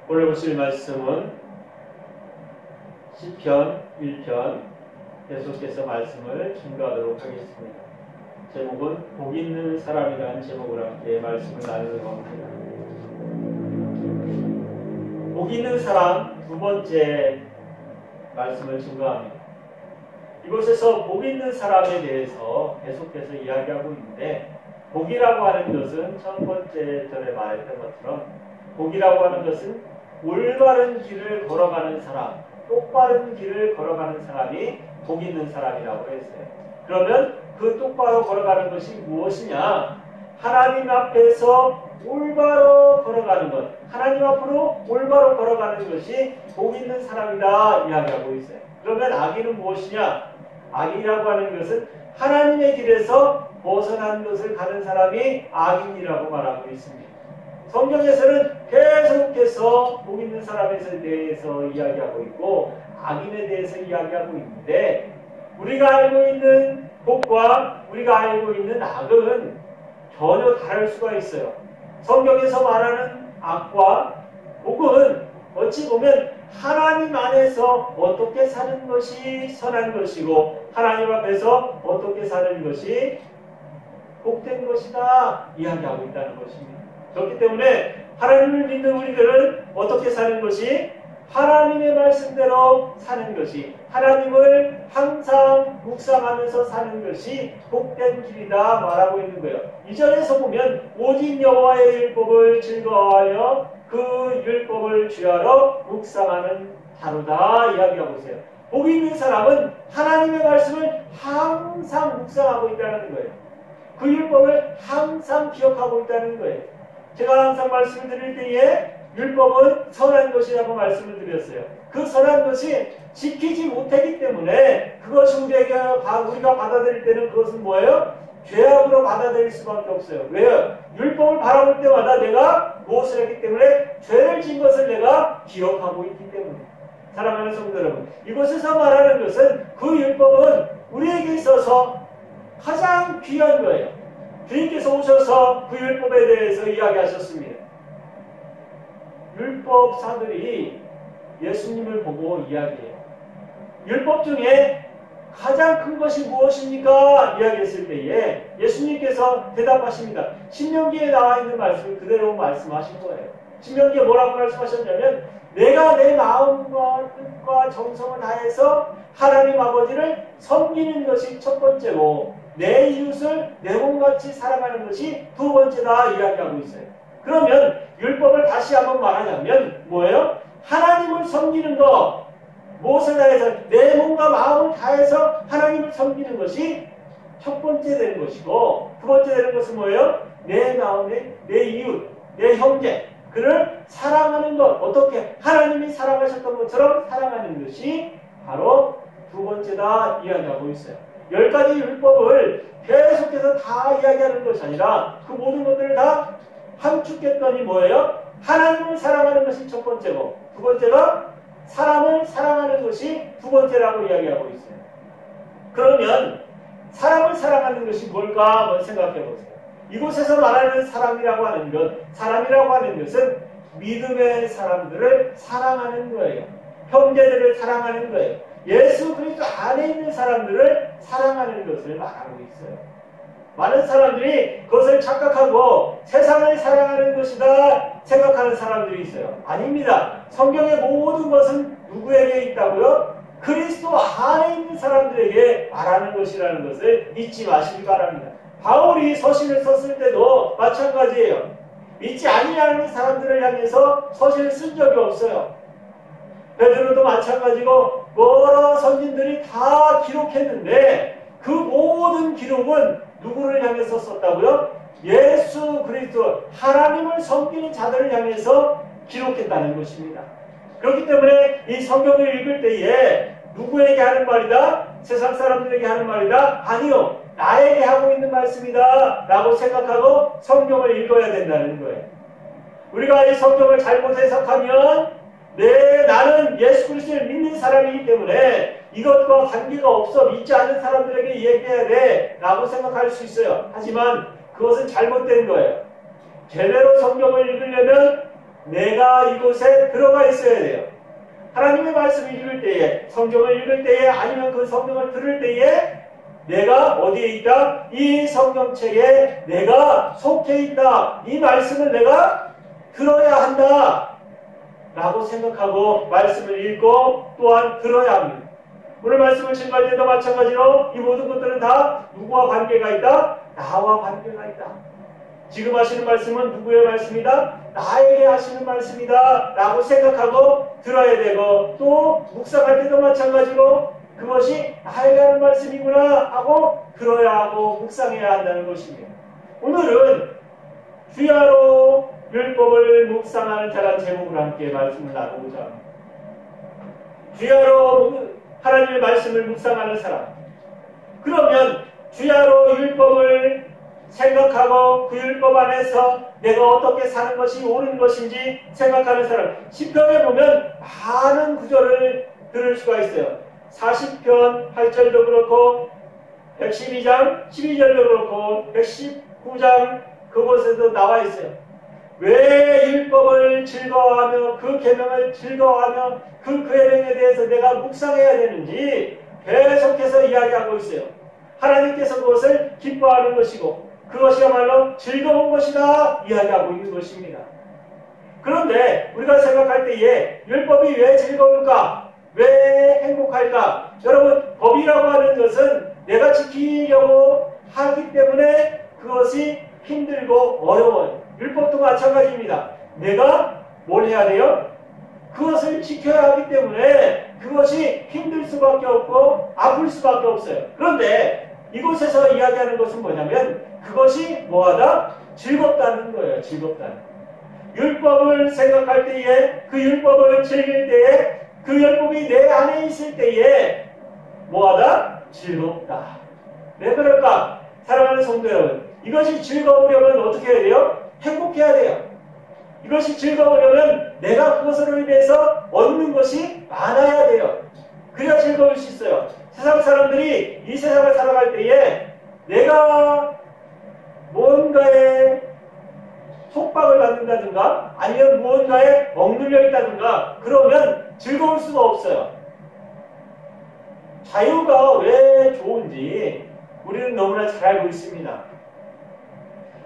오늘 보실 말씀은 시편 1편 계속해서 말씀을 증거하도록 하겠습니다. 제목은 복 있는 사람이라는 제목으로 함께 말씀을 나누도록 합니다. 복 있는 사람 두 번째 말씀을 증거합니다. 이곳에서 복 있는 사람에 대해서 계속해서 이야기하고 있는데, 복이라고 하는 것은 첫 번째 절에 말했던 것처럼 복이라고 하는 것은 올바른 길을 걸어가는 사람, 똑바른 길을 걸어가는 사람이 복 있는 사람이라고 했어요. 그러면 그 똑바로 걸어가는 것이 무엇이냐? 하나님 앞에서 올바로 걸어가는 것, 하나님 앞으로 올바로 걸어가는 것이 복 있는 사람이다 이야기하고 있어요. 그러면 악인은 무엇이냐? 악인이라고 하는 것은 하나님의 길에서 벗어난 것을 가는 사람이 악인이라고 말하고 있습니다. 성경에서는 계속해서 복 있는 사람에 대해서 이야기하고 있고 악인에 대해서 이야기하고 있는데, 우리가 알고 있는 복과 우리가 알고 있는 악은 전혀 다를 수가 있어요. 성경에서 말하는 악과 복은 어찌 보면 하나님 안에서 어떻게 사는 것이 선한 것이고 하나님 앞에서 어떻게 사는 것이 복된 것이다 이야기하고 있다는 것입니다. 그렇기 때문에 하나님을 믿는 우리들은 어떻게 사는 것이, 하나님의 말씀대로 사는 것이, 하나님을 항상 묵상하면서 사는 것이 복된 길이다 말하고 있는 거예요. 이 절에서 보면 오직 여호와의 율법을 즐거워하여 그 율법을 주야로 묵상하는 자로다 이야기하고 있어요. 복 있는 사람은 하나님의 말씀을 항상 묵상하고 있다는 거예요. 그 율법을 항상 기억하고 있다는 거예요. 제가 항상 말씀을 드릴 때에 율법은 선한 것이라고 말씀을 드렸어요. 그 선한 것이 지키지 못하기 때문에 그것이 우리가 받아들일 때는 그것은 뭐예요? 죄악으로 받아들일 수밖에 없어요. 왜요? 율법을 바라볼 때마다 내가 무엇을 했기 때문에 죄를 진 것을 내가 기억하고 있기 때문에. 사랑하는 성도 여러분, 이곳에서 말하는 것은 그 율법은 우리에게 있어서 가장 귀한 거예요. 주님께서 오셔서 그 율법에 대해서 이야기하셨습니다. 율법사들이 예수님을 보고 이야기해요. 율법 중에 가장 큰 것이 무엇입니까? 이야기했을 때에 예수님께서 대답하십니다. 신명기에 나와 있는 말씀을 그대로 말씀하신 거예요. 신명기에 뭐라고 말씀하셨냐면, 내가 내 마음과 뜻과 정성을 다해서 하나님 아버지를 섬기는 것이 첫 번째고 내 이웃을 내 몸같이 사랑하는 것이 두 번째다 이야기하고 있어요. 그러면 율법을 다시 한번 말하자면 뭐예요? 하나님을 섬기는 것, 무엇을 다해서 내 몸과 마음을 다해서 하나님을 섬기는 것이 첫 번째 되는 것이고, 두 번째 되는 것은 뭐예요? 내 마음에 내 이웃, 내 형제, 그를 사랑하는 것, 어떻게 하나님이 사랑하셨던 것처럼 사랑하는 것이 바로 두 번째다 이야기하고 있어요. 10가지 율법을 계속해서 다 이야기하는 것이 아니라 그 모든 것들을 다 함축했더니 뭐예요? 하나님을 사랑하는 것이 첫 번째고, 두 번째가 사람을 사랑하는 것이 두 번째라고 이야기하고 있어요. 그러면 사람을 사랑하는 것이 뭘까 한번 생각해 보세요. 이곳에서 말하는 사람이라고 하는 것은 믿음의 사람들을 사랑하는 거예요. 형제들을 사랑하는 거예요. 예수 그리스도 안에 있는 사람들을 사랑하는 것을 말하고 있어요. 많은 사람들이 그것을 착각하고 세상을 사랑하는 것이다 생각하는 사람들이 있어요. 아닙니다. 성경의 모든 것은 누구에게 있다고요? 그리스도 안에 있는 사람들에게 말하는 것이라는 것을 잊지 마시기 바랍니다. 바울이 서신을 썼을 때도 마찬가지예요. 믿지 아니하는 사람들을 향해서 서신을 쓴 적이 없어요. 베드로도 마찬가지고 여러 선진들이 다 기록했는데 그 모든 기록은 누구를 향해서 썼다고요? 예수 그리스도, 하나님을 섬기는 자들을 향해서 기록했다는 것입니다. 그렇기 때문에 이 성경을 읽을 때에 누구에게 하는 말이다? 세상 사람들에게 하는 말이다? 아니요. 나에게 하고 있는 말씀이다 라고 생각하고 성경을 읽어야 된다는 거예요. 우리가 이 성경을 잘못 해석하면 나는 예수 그리스도를 믿는 사람이기 때문에 이것과 관계가 없어, 믿지 않는 사람들에게 얘기해야 돼 라고 생각할 수 있어요. 하지만 그것은 잘못된 거예요. 제대로 성경을 읽으려면 내가 이곳에 들어가 있어야 돼요. 하나님의 말씀을 읽을 때에, 성경을 읽을 때에, 아니면 그 성경을 들을 때에 내가 어디에 있다? 이 성경책에 내가 속해 있다. 이 말씀을 내가 들어야 한다. 라고 생각하고 말씀을 읽고 또한 들어야 합니다. 오늘 말씀을 증거할 때도 마찬가지로 이 모든 것들은 다 누구와 관계가 있다? 나와 관계가 있다. 지금 하시는 말씀은 누구의 말씀이다? 나에게 하시는 말씀이다 라고 생각하고 들어야 되고, 또 묵상할 때도 마찬가지로 그것이 나에게 하는 말씀이구나 하고 들어야 하고 묵상해야 한다는 것입니다. 오늘은 주야로 율법을 묵상하는 자란 제목으로 함께 말씀을 나누고자 합니다. 주야로 하나님의 말씀을 묵상하는 사람, 그러면 주야로 율법을 생각하고 그 율법 안에서 내가 어떻게 사는 것이 옳은 것인지 생각하는 사람, 시편에 보면 많은 구절을 들을 수가 있어요. 40편 8절도 그렇고 112장 12절도 그렇고 119장 그곳에도 나와 있어요. 왜 율법을 즐거워하며 그 계명을 즐거워하며 그 계명에 대해서 내가 묵상해야 되는지 계속해서 이야기하고 있어요. 하나님께서 그것을 기뻐하는 것이고 그것이야말로 즐거운 것이다 이야기하고 있는 것입니다. 그런데 우리가 생각할 때에 율법이 왜 즐거울까? 왜 행복할까? 여러분, 법이라고 하는 것은 내가 지키려고 하기 때문에 그것이 힘들고 어려워요. 율법도 마찬가지입니다. 내가 뭘 해야 돼요? 그것을 지켜야 하기 때문에 그것이 힘들 수밖에 없고 아플 수밖에 없어요. 그런데 이곳에서 이야기하는 것은 뭐냐면 그것이 뭐하다? 즐겁다는 거예요. 즐겁다는. 율법을 생각할 때에, 그 율법을 즐길 때에, 그 율법이 내 안에 있을 때에 뭐하다? 즐겁다. 왜 그럴까? 사랑하는 성도 여러분, 이것이 즐거우려면 어떻게 해야 돼요? 행복해야 돼요. 이것이 즐거우려면 내가 그것으로 인해서 얻는 것이 많아야 돼요. 그래야 즐거울 수 있어요. 세상 사람들이 이 세상을 살아갈 때에 내가 무언가에 속박을 받는다든가 아니면 무언가에 억눌려 있다든가 그러면 즐거울 수가 없어요. 자유가 왜 좋은지 우리는 너무나 잘 알고 있습니다.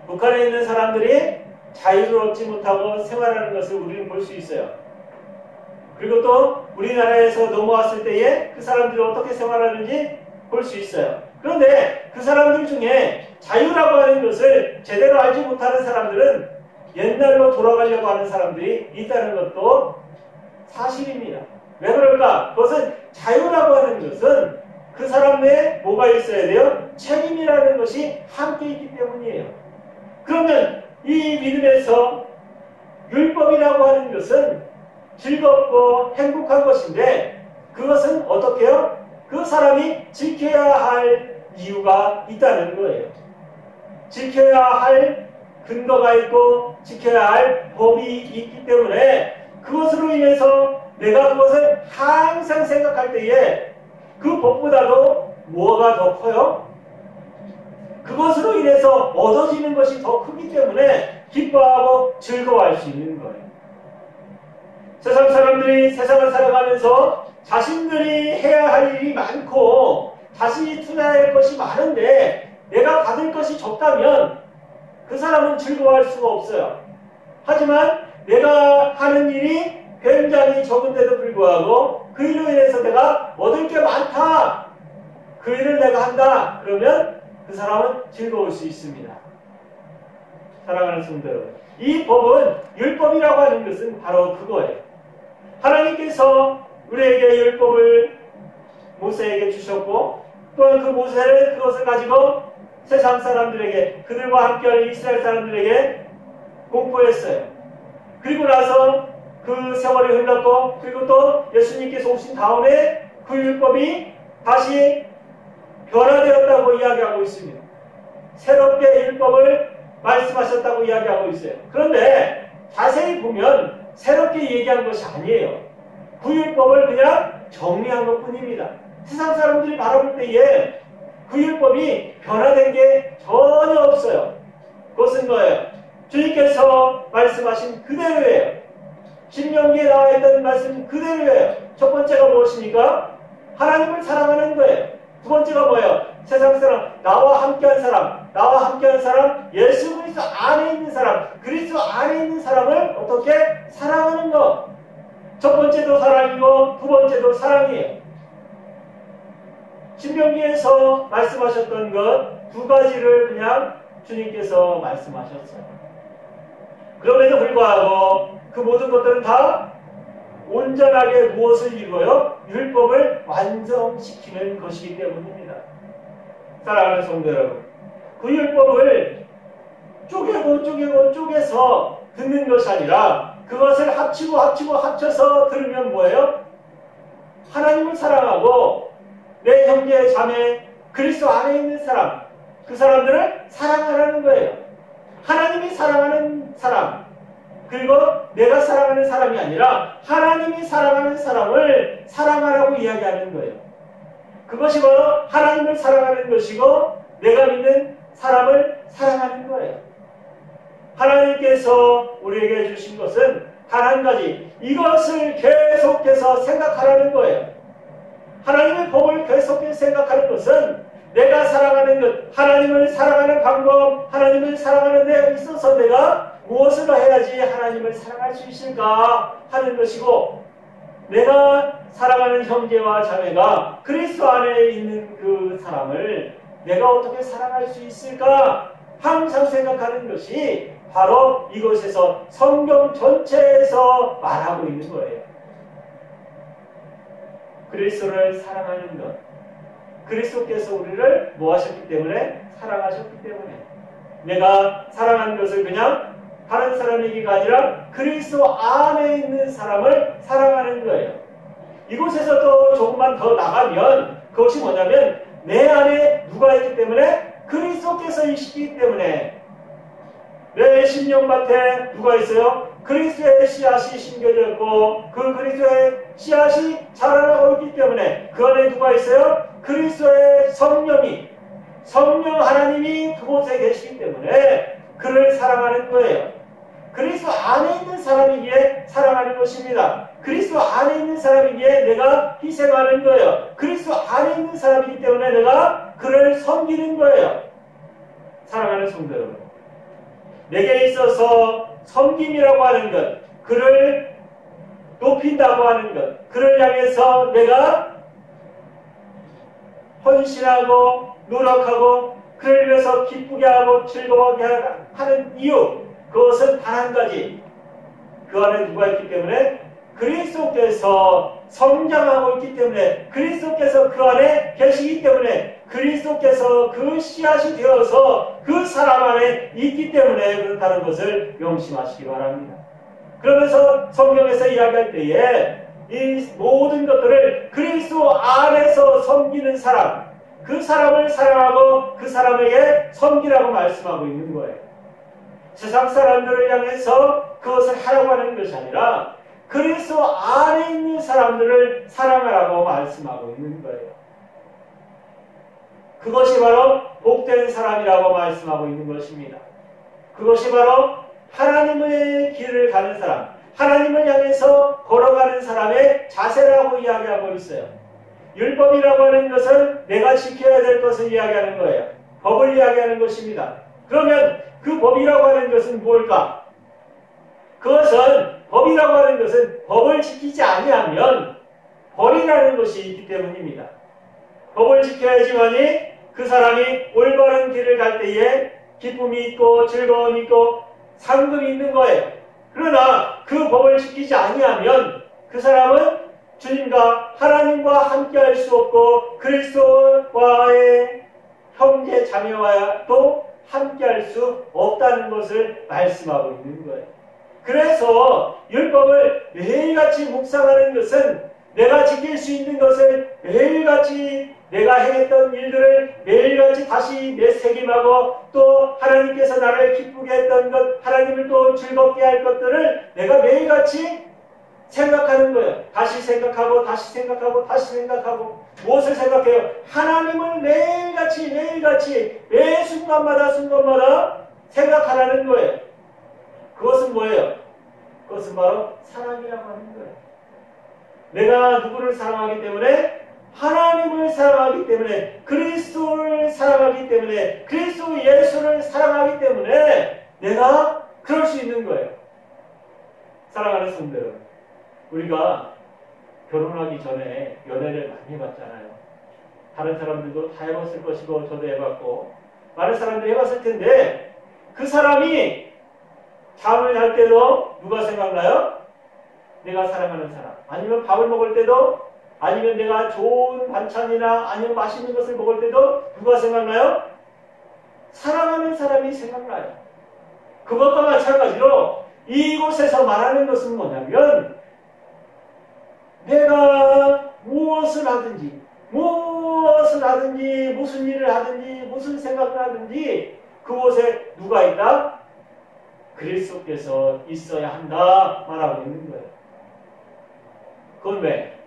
북한에 있는 사람들이 자유를 얻지 못하고 생활하는 것을 우리는 볼 수 있어요. 그리고 또 우리나라에서 넘어왔을 때에 그 사람들이 어떻게 생활하는지 볼 수 있어요. 그런데 그 사람들 중에 자유라고 하는 것을 제대로 알지 못하는 사람들은 옛날로 돌아가려고 하는 사람들이 있다는 것도 사실입니다. 왜 그럴까? 그것은 자유라고 하는 것은 그 사람 내에 뭐가 있어야 돼요? 책임이라는 것이 함께 있기 때문이에요. 그러면 이 믿음에서 율법이라고 하는 것은 즐겁고 행복한 것인데 그것은 어떻게 해요? 그 사람이 지켜야 할 이유가 있다는 거예요. 지켜야 할 근거가 있고 지켜야 할 법이 있기 때문에 그것으로 인해서 내가 그것을 항상 생각할 때에 그 법보다도 뭐가 더 커요? 그것으로 인해서 얻어지는 것이 더 크기 때문에 기뻐하고 즐거워할 수 있는 거예요. 세상 사람들이 세상을 살아가면서 자신들이 해야 할 일이 많고 자신이 투자할 것이 많은데 내가 받을 것이 적다면 그 사람은 즐거워할 수가 없어요. 하지만 내가 하는 일이 굉장히 적은데도 불구하고 그 일로 인해서 내가 얻을 게 많다. 그 일을 내가 한다. 그러면 그 사람은 즐거울 수 있습니다. 사랑하는 성도 여러분, 이 법은 율법이라고 하는 것은 바로 그거예요. 하나님께서 우리에게 율법을 모세에게 주셨고 또한 그 모세는 그것을 가지고 세상 사람들에게 그들과 함께하는 이스라엘 사람들에게 공포했어요. 그리고 나서 그 세월이 흘렀고 그리고 또 예수님께서 오신 다음에 그 율법이 다시 변화되었다고 이야기하고 있습니다. 새롭게 율법을 말씀하셨다고 이야기하고 있어요. 그런데 자세히 보면 새롭게 얘기한 것이 아니에요. 그 율법을 그냥 정리한 것 뿐입니다. 세상 사람들이 바라볼 때에 그 율법이 변화된 게 전혀 없어요. 그것은 뭐예요? 주님께서 말씀하신 그대로예요. 신명기에 나와 있던 말씀 그대로예요. 첫 번째가 무엇입니까? 하나님을 사랑하는 거예요. 두 번째가 뭐예요? 세상 사람, 나와 함께한 사람, 나와 함께한 사람, 예수 그리스도 안에 있는 사람, 그리스도 안에 있는 사람을 어떻게 사랑하는 것. 첫 번째도 사랑이고 두 번째도 사랑이에요. 신명기에서 말씀하셨던 것 두 가지를 그냥 주님께서 말씀하셨어요. 그럼에도 불구하고 그 모든 것들은 다 온전하게 무엇을 이루어요? 율법을 완성시키는 것이기 때문입니다. 사랑하는 성도 여러분, 그 율법을 쪼개서 듣는 것이 아니라 그것을 합쳐서 들으면 뭐예요? 하나님을 사랑하고 내 형제 자매 그리스도 안에 있는 사람, 그 사람들을 사랑하라는 거예요. 하나님이 사랑하는 사람, 그리고 내가 사랑하는 사람이 아니라 하나님이 사랑하는 사람을 사랑하라고 이야기하는 거예요. 그것이 바로 하나님을 사랑하는 것이고 내가 믿는 사람을 사랑하는 거예요. 하나님께서 우리에게 주신 것은 단 한 가지, 이것을 계속해서 생각하라는 거예요. 하나님의 법을 계속해서 생각하는 것은 내가 사랑하는 것, 하나님을 사랑하는 방법, 하나님을 사랑하는 데 있어서 내가 무엇을 해야지 하나님을 사랑할 수 있을까 하는 것이고, 내가 사랑하는 형제와 자매가 그리스도 안에 있는 그 사람을 내가 어떻게 사랑할 수 있을까 항상 생각하는 것이 바로 이곳에서 성경 전체에서 말하고 있는 거예요. 그리스도를 사랑하는 것, 그리스도께서 우리를 뭐 하셨기 때문에? 사랑하셨기 때문에. 내가 사랑하는 것을 그냥 다른 사람에게가 아니라 그리스도 안에 있는 사람을 사랑하는 거예요. 이곳에서 또 조금만 더 나가면 그것이 뭐냐면 내 안에 누가 있기 때문에? 그리스도께서 계시기 때문에. 내 심령밭에 누가 있어요? 그리스도의 씨앗이 심겨져 있고 그 그리스도의 씨앗이 자라나고 있기 때문에 그 안에 누가 있어요? 그리스도의 성령 하나님이 그곳에 계시기 때문에 그를 사랑하는 거예요. 그리스도 안에 있는 사람이기에 사랑하는 것입니다. 그리스도 안에 있는 사람이기에 내가 희생하는 거예요. 그리스도 안에 있는 사람이기 때문에 내가 그를 섬기는 거예요. 사랑하는 성도 여러분, 내게 있어서 섬김이라고 하는 것, 그를 높인다고 하는 것, 그를 향해서 내가 헌신하고 노력하고 그를 위해서 기쁘게 하고 즐거워하게 하는 이유, 그것은 단 한 가지, 그 안에 누가 있기 때문에? 그리스도께서 성장하고 있기 때문에, 그리스도께서 그 안에 계시기 때문에, 그리스도께서 그 씨앗이 되어서 그 사람 안에 있기 때문에 그렇다는 것을 명심하시기 바랍니다. 그러면서 성경에서 이야기할 때에 이 모든 것들을 그리스도 안에서 섬기는 사람, 그 사람을 사랑하고 그 사람에게 섬기라고 말씀하고 있는 거예요. 세상 사람들을 향해서 그것을 하라고 하는 것이 아니라 그리스도 안에 있는 사람들을 사랑하라고 말씀하고 있는 거예요. 그것이 바로 복된 사람이라고 말씀하고 있는 것입니다. 그것이 바로 하나님의 길을 가는 사람, 하나님을 향해서 걸어가는 사람의 자세라고 이야기하고 있어요. 율법이라고 하는 것은 내가 지켜야 될 것을 이야기하는 거예요. 법을 이야기하는 것입니다. 그러면 그 법이라고 하는 것은 뭘까? 그것은 법이라고 하는 것은 법을 지키지 아니하면 벌이라는 것이 있기 때문입니다. 법을 지켜야지만이 그 사람이 올바른 길을 갈 때에 기쁨이 있고 즐거움이 있고 상급이 있는 거예요. 그러나 그 법을 지키지 아니하면 그 사람은 주님과 하나님과 함께 할 수 없고 그리스도와의 형제 자매와도 함께 할 수 없다는 것을 말씀하고 있는 거예요. 그래서 율법을 매일같이 묵상하는 것은 내가 지킬 수 있는 것을 매일같이 내가 행했던 일들을 매일같이 다시 내새김하고 또 하나님께서 나를 기쁘게 했던 것, 하나님을 또 즐겁게 할 것들을 내가 매일같이 생각하는 거예요. 다시 생각하고 다시 생각하고 다시 생각하고. 무엇을 생각해요? 하나님을 매일같이 매 순간마다 생각하라는 거예요. 그것은 뭐예요? 그것은 바로 사랑이라고 하는 거예요. 내가 누구를 사랑하기 때문에? 하나님을 사랑하기 때문에, 그리스도를 사랑하기 때문에, 그리스도 예수를 사랑하기 때문에 내가 그럴 수 있는 거예요. 사랑하는 성도 여러분, 우리가 결혼하기 전에 연애를 많이 해봤잖아요. 다른 사람들도 다 해봤을 것이고 저도 해봤고 많은 사람들이 해봤을 텐데, 그 사람이 잠을 잘 때도 누가 생각나요? 내가 사랑하는 사람. 아니면 밥을 먹을 때도, 아니면 내가 좋은 반찬이나 아니면 맛있는 것을 먹을 때도 누가 생각나요? 사랑하는 사람이 생각나요. 그것과 마찬가지로 이곳에서 말하는 것은 뭐냐면, 내가 무슨 일을 하든지 무슨 생각을 하든지 그곳에 누가 있다? 그리스도께서 있어야 한다 말하고 있는 거예요. 그건 왜?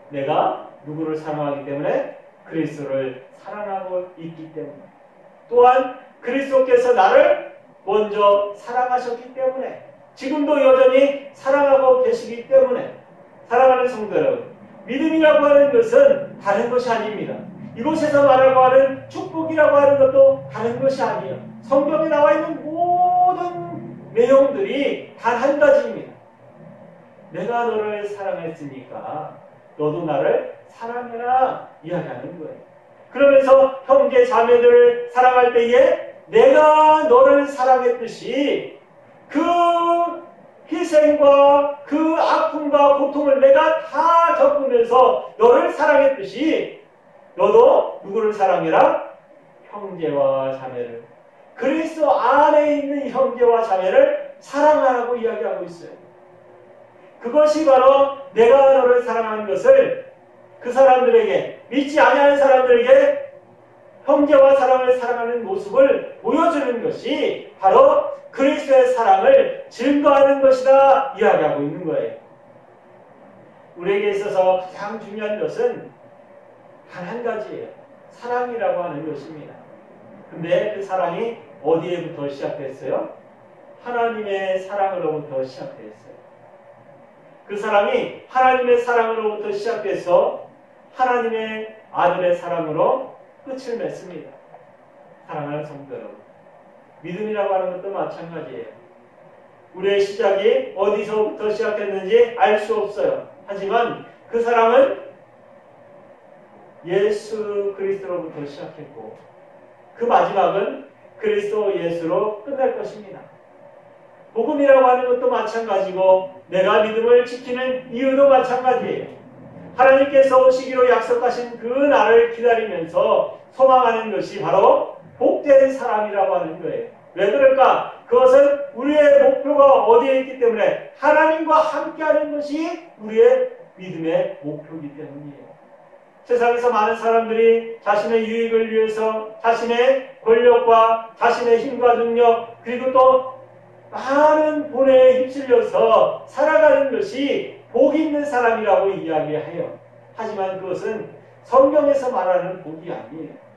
내가 누구를 사랑하기 때문에? 그리스도를 사랑하고 있기 때문에. 또한 그리스도께서 나를 먼저 사랑하셨기 때문에, 지금도 여전히 사랑하고 계시기 때문에. 사랑하는 성도 여러분, 믿음이라고 하는 것은 다른 것이 아닙니다. 이곳에서 말하고 하는 축복이라고 하는 것도 다른 것이 아니에요. 성경에 나와 있는 모든 내용들이 단 한 가지입니다. 내가 너를 사랑했으니까 너도 나를 사랑해라 이야기하는 거예요. 그러면서 형제 자매들을 사랑할 때에 내가 너를 사랑했듯이 그 희생과 그 아픔과 고통을 내가 다 겪으면서 너를 사랑했듯이 너도 누구를 사랑해라? 형제와 자매를, 그리스도 안에 있는 형제와 자매를 사랑하라고 이야기하고 있어요. 그것이 바로 내가 너를 사랑하는 것을 그 사람들에게, 믿지 아니하는 사람들에게 형제와 사랑을 사랑하는 모습을 보여주는 것이 바로 그리스도의 사랑을 증거하는 것이다 이야기하고 있는 거예요. 우리에게 있어서 가장 중요한 것은 단 한 가지예요. 사랑이라고 하는 것입니다. 근데 그 사랑이 어디에부터 시작됐어요? 하나님의 사랑으로부터 시작됐어요. 그 사랑이 하나님의 사랑으로부터 시작돼서 하나님의 아들의 사랑으로 끝을 맺습니다. 사랑하는 성도 여러분, 믿음이라고 하는 것도 마찬가지예요. 우리의 시작이 어디서부터 시작했는지 알 수 없어요. 하지만 그 사랑은 예수 그리스도로부터 시작했고 그 마지막은 그리스도 예수로 끝날 것입니다. 복음이라고 하는 것도 마찬가지고 내가 믿음을 지키는 이유도 마찬가지예요. 하나님께서 오시기로 약속하신 그 날을 기다리면서 소망하는 것이 바로 복된 사람이라고 하는 거예요. 왜 그럴까? 그것은 우리의 목표가 어디에 있기 때문에 하나님과 함께하는 것이 우리의 믿음의 목표이기 때문이에요. 세상에서 많은 사람들이 자신의 유익을 위해서 자신의 권력과 자신의 힘과 능력 그리고 또 많은 본에 휩쓸려서 살아가는 것이 복 있는 사람이라고 이야기해요. 하지만 그것은 성경에서 말하는 복이 아니에요.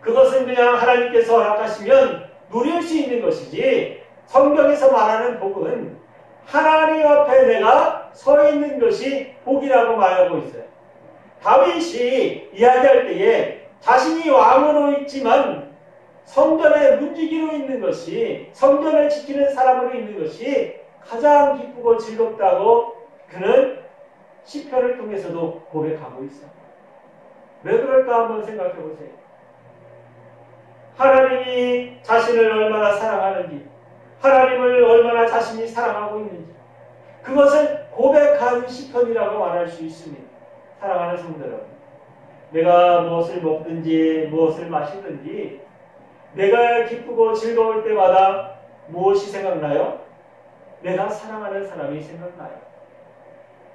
그것은 그냥 하나님께서 허락하시면 누릴 수 있는 것이지, 성경에서 말하는 복은 하나님 앞에 내가 서 있는 것이 복이라고 말하고 있어요. 다윗이 이야기할 때에 자신이 왕으로 있지만 성전에 문지기로 있는 것이, 성전을 지키는 사람으로 있는 것이 가장 기쁘고 즐겁다고 그는 시편을 통해서도 고백하고 있어요. 왜 그럴까 한번 생각해 보세요. 하나님이 자신을 얼마나 사랑하는지, 하나님을 얼마나 자신이 사랑하고 있는지, 그것을 고백한 시편이라고 말할 수 있습니다. 사랑하는 성도 여러분, 내가 무엇을 먹든지 무엇을 마시든지 내가 기쁘고 즐거울 때마다 무엇이 생각나요? 내가 사랑하는 사람이 생각나요.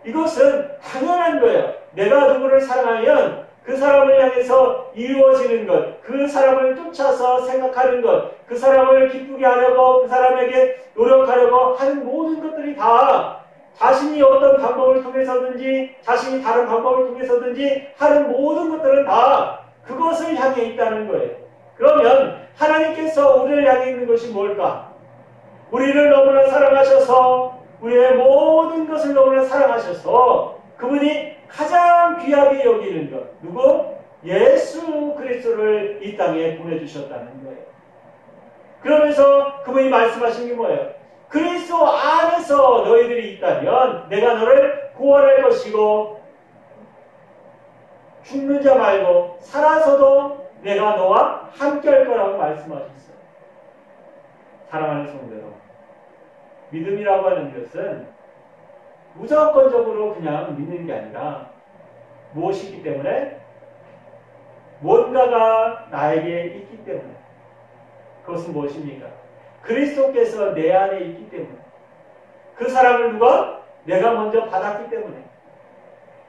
이것은 당연한 거예요. 내가 누구를 사랑하면 그 사람을 향해서 이루어지는 것, 그 사람을 쫓아서 생각하는 것, 그 사람을 기쁘게 하려고, 그 사람에게 노력하려고 하는 모든 것들이 다 자신이 어떤 방법을 통해서든지 자신이 다른 방법을 통해서든지 하는 모든 것들은 다 그것을 향해 있다는 거예요. 그러면 하나님께서 우리를 향해 있는 것이 뭘까? 우리를 너무나 사랑하셔서 우리의 모든 것을 너무나 사랑하셔서 그분이 가장 귀하게 여기는 것 누구? 예수 그리스도를 이 땅에 보내주셨다는 거예요. 그러면서 그분이 말씀하신 게 뭐예요? 그리스도 안에서 너희들이 있다면 내가 너를 구원할 것이고 죽는 자 말고 살아서도 내가 너와 함께 할 거라고 말씀하셨어요. 사랑하는 성도로 믿음이라고 하는 것은 무조건적으로 그냥 믿는 게 아니라 무엇이기 때문에? 뭔가가 나에게 있기 때문에. 그것은 무엇입니까? 그리스도께서 내 안에 있기 때문에. 그 사랑을 누가? 내가 먼저 받았기 때문에.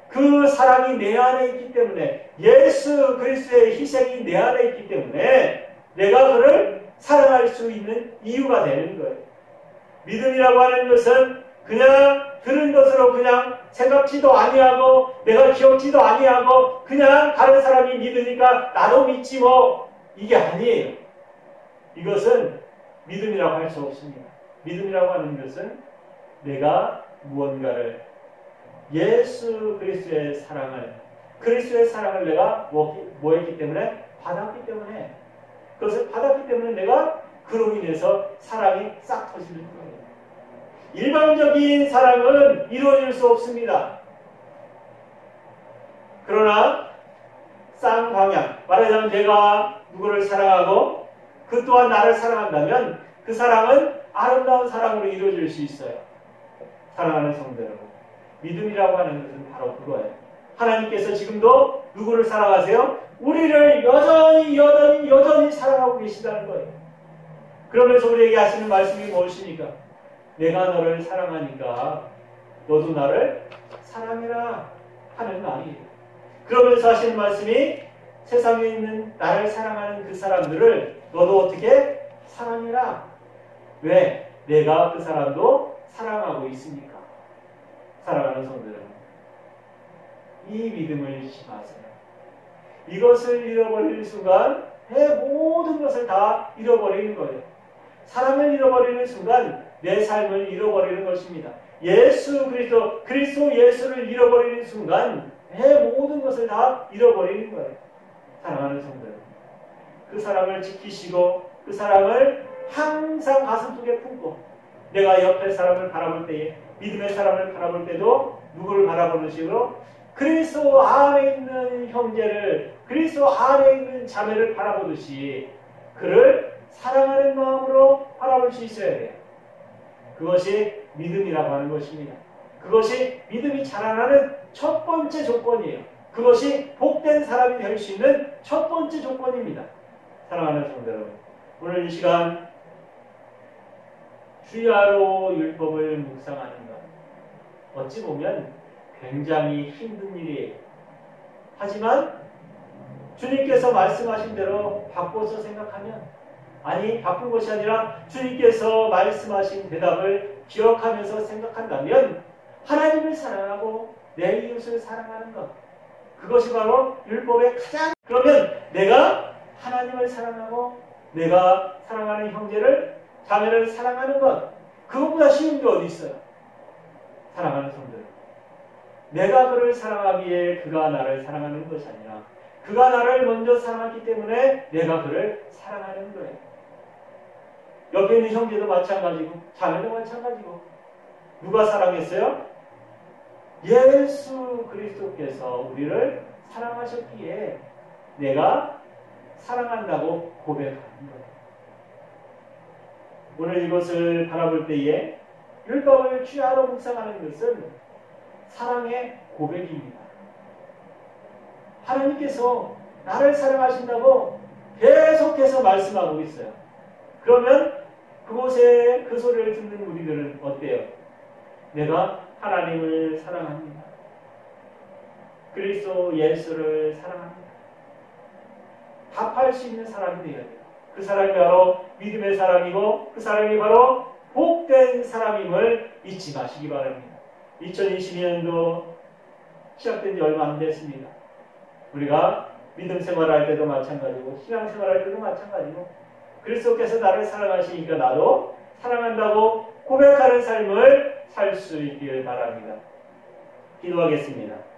그 사랑이 내 안에 있기 때문에 예수 그리스도의 희생이 내 안에 있기 때문에 내가 그를 사랑할 수 있는 이유가 되는 거예요. 믿음이라고 하는 것은 그냥 들은 것으로 그냥 생각지도 아니하고 내가 기억지도 아니하고 그냥 다른 사람이 믿으니까 나도 믿지 뭐 이게 아니에요. 이것은 믿음이라고 할 수 없습니다. 믿음이라고 하는 것은 내가 무언가를 예수 그리스도의 사랑을 내가 뭐 했기 때문에? 받았기 때문에 그것을 받았기 때문에 내가 그로 인해서 사랑이 싹 터지는 거예요. 일방적인 사랑은 이루어질 수 없습니다. 그러나 쌍방향 말하자면 내가 누구를 사랑하고 그 또한 나를 사랑한다면 그 사랑은 아름다운 사랑으로 이루어질 수 있어요. 사랑하는 성도 여러분, 믿음이라고 하는 것은 바로 그거예요. 하나님께서 지금도 누구를 사랑하세요? 우리를 여전히 사랑하고 계시다는 거예요. 그러면서 우리에게 하시는 말씀이 무엇입니까? 내가 너를 사랑하니까 너도 나를 사랑해라 하는 말이에요. 그러면서 하시는 말씀이 세상에 있는 나를 사랑하는 그 사람들을 너도 어떻게 사랑해라. 왜? 내가 그 사람도 사랑하고 있으니까. 사랑하는 성도들, 이 믿음을 심하세요. 이것을 잃어버리는 순간 내 모든 것을 다 잃어버리는 거예요. 사랑을 잃어버리는 순간 내 삶을 잃어버리는 것입니다. 그리스도 예수를 잃어버리는 순간 내 모든 것을 다 잃어버리는 거예요. 사랑하는 성도들, 그 사랑을 지키시고 그 사랑을 항상 가슴속에 품고 내가 옆에 사람을 바라볼 때에 믿음의 사람을 바라볼 때도 누구를 바라보는 식으로 그리스도 안에 있는 형제를 그리스도 안에 있는 자매를 바라보듯이 그를 사랑하는 마음으로 바라볼 수 있어야 돼요. 그것이 믿음이라고 하는 것입니다. 그것이 믿음이 자라나는 첫 번째 조건이에요. 그것이 복된 사람이 될 수 있는 첫 번째 조건입니다. 사랑하는 성도 여러분, 오늘 이 시간 주야로 율법을 묵상하는 것, 어찌 보면 굉장히 힘든 일이에요. 하지만 주님께서 말씀하신 대로 바꿔서 생각하면, 아니 바꾼 것이 아니라 주님께서 말씀하신 대답을 기억하면서 생각한다면 하나님을 사랑하고 내 이웃을 사랑하는 것, 그것이 바로 율법의 가장, 그러면 내가 하나님을 사랑하고 내가 사랑하는 형제를 자매를 사랑하는 것, 그것보다 쉬운 게 어디 있어요? 사랑하는 성도들, 내가 그를 사랑하기에 그가 나를 사랑하는 것이 아니라 그가 나를 먼저 사랑했기 때문에 내가 그를 사랑하는 거예요. 옆에 있는 형제도 마찬가지고 자매도 마찬가지고. 누가 사랑했어요? 예수 그리스도께서 우리를 사랑하셨기에 내가 사랑한다고 고백하는 거예요. 오늘 이것을 바라볼 때에 율법을 취하로 묵상하는 것은 사랑의 고백입니다. 하나님께서 나를 사랑하신다고 계속해서 말씀하고 있어요. 그러면 그곳에 그 소리를 듣는 우리들은 어때요? 내가 하나님을 사랑합니다. 그리스도 예수를 사랑합니다. 답할 수 있는 사람이 되어야 돼요. 그 사람이 바로 믿음의 사람이고 그 사람이 바로 복된 사람임을 잊지 마시기 바랍니다. 2022년도 시작된 지 얼마 안 됐습니다. 우리가 믿음 생활할 때도 마찬가지고 신앙 생활할 때도 마찬가지고 그리스도께서 나를 사랑하시니까 나도 사랑한다고 고백하는 삶을 살 수 있기를 바랍니다. 기도하겠습니다.